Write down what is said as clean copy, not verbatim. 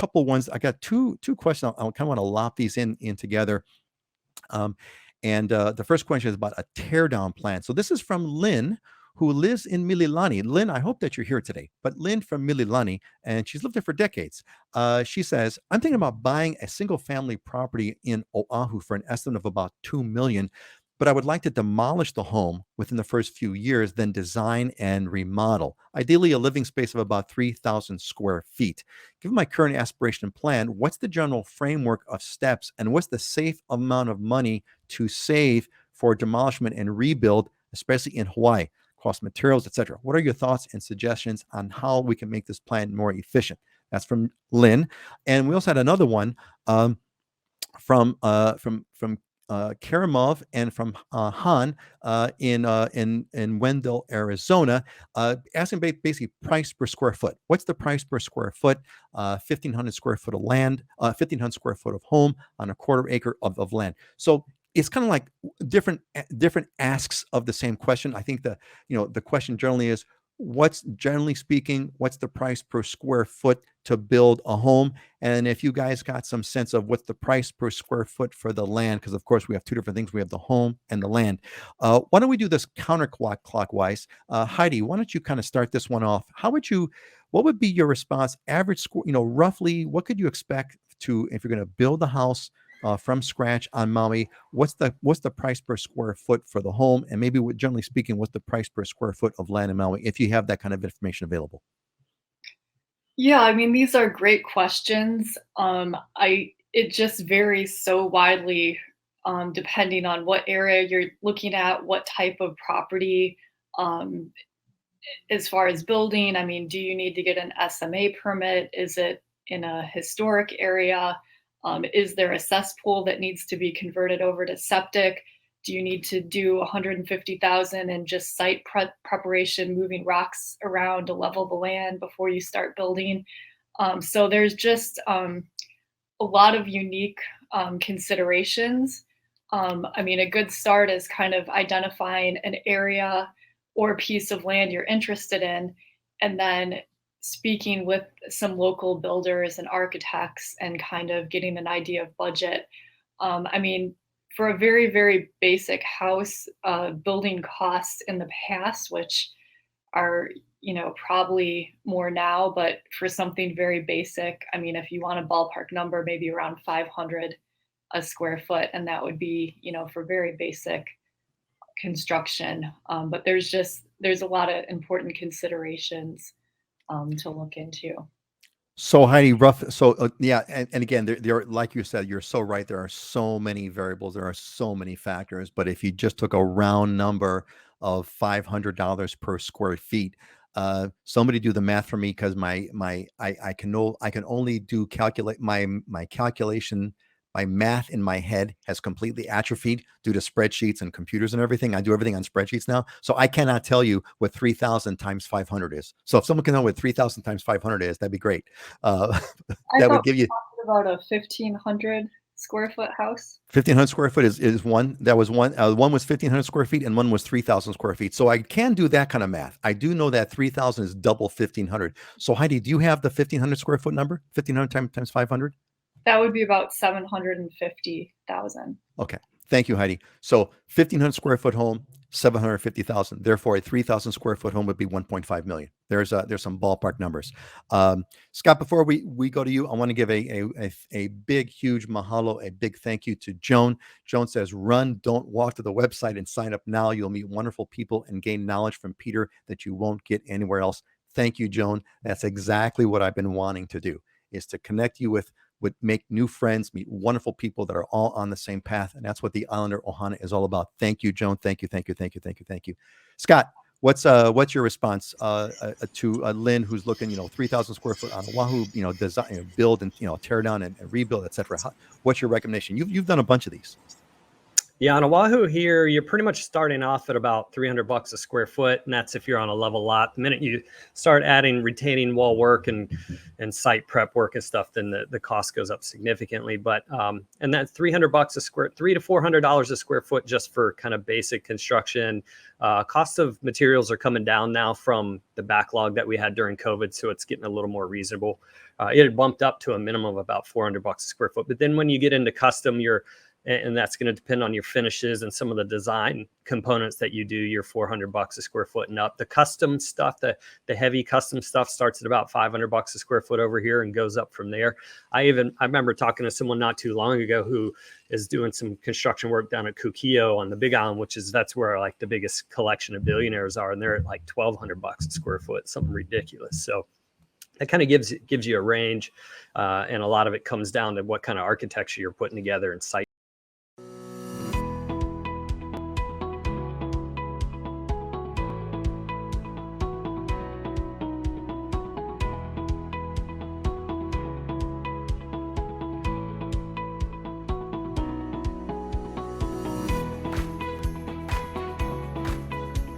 couple ones. I got two questions. I kind of want to lop these in together. Um, and the first question is about a teardown plan. So this is from Lynn, who lives in Mililani. Lynn, I hope that you're here today. But Lynn from Mililani, and she's lived there for decades. She says, I'm thinking about buying a single family property in Oahu for an estimate of about 2 million, but I would like to demolish the home within the first few years, then design and remodel. Ideally, a living space of about 3,000 square feet. Given my current aspiration and plan, what's the general framework of steps and what's the safe amount of money to save for demolishment and rebuild, especially in Hawaii? Cost materials, etc. What are your thoughts and suggestions on how we can make this plan more efficient? That's from Lynn. And we also had another one from Karamov and from Han in Wendell, Arizona, asking basically price per square foot. What's the price per square foot? 1,500 square foot of land, 1,500 square foot of home on a quarter acre of land. So it's kind of like different asks of the same question. I think the question generally is, what's generally speaking, what's the price per square foot to build a home? And if you guys got some sense of what's the price per square foot for the land, because of course we have two different things. We have the home and the land. Why don't we do this counterclockwise? Heidi, why don't you kind of start this one off? What would be your response? Average score, roughly, what could you expect to, if you're going to build a house from scratch on Maui? What's the price per square foot for the home? And maybe generally speaking, what's the price per square foot of land in Maui, if you have that kind of information available? Yeah, I mean, these are great questions. It just varies so widely, depending on what area you're looking at, what type of property. Um, as far as building, I mean, do you need to get an SMA permit? Is it in a historic area? Is there a cesspool that needs to be converted over to septic? Do you need to do 150,000 in just site preparation, moving rocks around to level the land before you start building? So there's just a lot of unique considerations. I mean, a good start is kind of identifying an area or piece of land you're interested in, and then speaking with some local builders and architects and kind of getting an idea of budget. I mean, for a very, very basic house, building costs in the past, which are, probably more now, but for something very basic, I mean, if you want a ballpark number, maybe around 500 a square foot, and that would be, for very basic construction. But there's a lot of important considerations to look into. So Heidi, rough. So yeah, and again, there, like you said, you're so right. There are so many variables. There are so many factors. But if you just took a round number of $500 per square feet, somebody do the math for me, because I can only do calculate my calculation. My math in my head has completely atrophied due to spreadsheets and computers and everything. I do everything on spreadsheets now. So I cannot tell you what 3,000 times 500 is. So if someone can know what 3,000 times 500 is, that'd be great. Uh, I that thought would give you we were talking about a 1,500 square foot house. 1,500 square foot is one. That was one. One was 1,500 square feet and one was 3,000 square feet. So I can do that kind of math. I do know that 3,000 is double 1,500. So Heidi, do you have the 1,500 square foot number? 1,500 times 500? That would be about 750,000. Okay. Thank you, Heidi. So 1,500 square foot home, 750,000. Therefore, a 3,000 square foot home would be 1.5 million. There's some ballpark numbers. Scott, before we go to you, I want to give a big, huge mahalo, a big thank you to Joan. Joan says, run, don't walk to the website and sign up now. You'll meet wonderful people and gain knowledge from Peter that you won't get anywhere else. Thank you, Joan. That's exactly what I've been wanting to do, is to connect you with make new friends, meet wonderful people that are all on the same path. And that's what the Islander Ohana is all about. Thank you, Joan. Thank you. Thank you. Thank you. Thank you. Thank you. Scott, what's your response to Lynn, who's looking, 3,000 square foot on Oahu, design, build and, tear down and rebuild, et cetera. What's your recommendation? You've done a bunch of these. Yeah, on Oahu here, you're pretty much starting off at about $300 a square foot, and that's if you're on a level lot. The minute you start adding retaining wall work and site prep work and stuff, then the cost goes up significantly. But and that $300 a square, $300 to $400 a square foot just for kind of basic construction. Cost of materials are coming down now from the backlog that we had during COVID, so it's getting a little more reasonable. It had bumped up to a minimum of about $400 a square foot, but then when you get into custom, and that's going to depend on your finishes and some of the design components that you do. You're $400 a square foot and up. The custom stuff, the heavy custom stuff, starts at about $500 a square foot over here and goes up from there. I remember talking to someone not too long ago who is doing some construction work down at Kukio on the Big Island, that's where like the biggest collection of billionaires are, and they're at like $1,200 a square foot, something ridiculous. So that kind of gives you a range, and a lot of it comes down to what kind of architecture you're putting together and site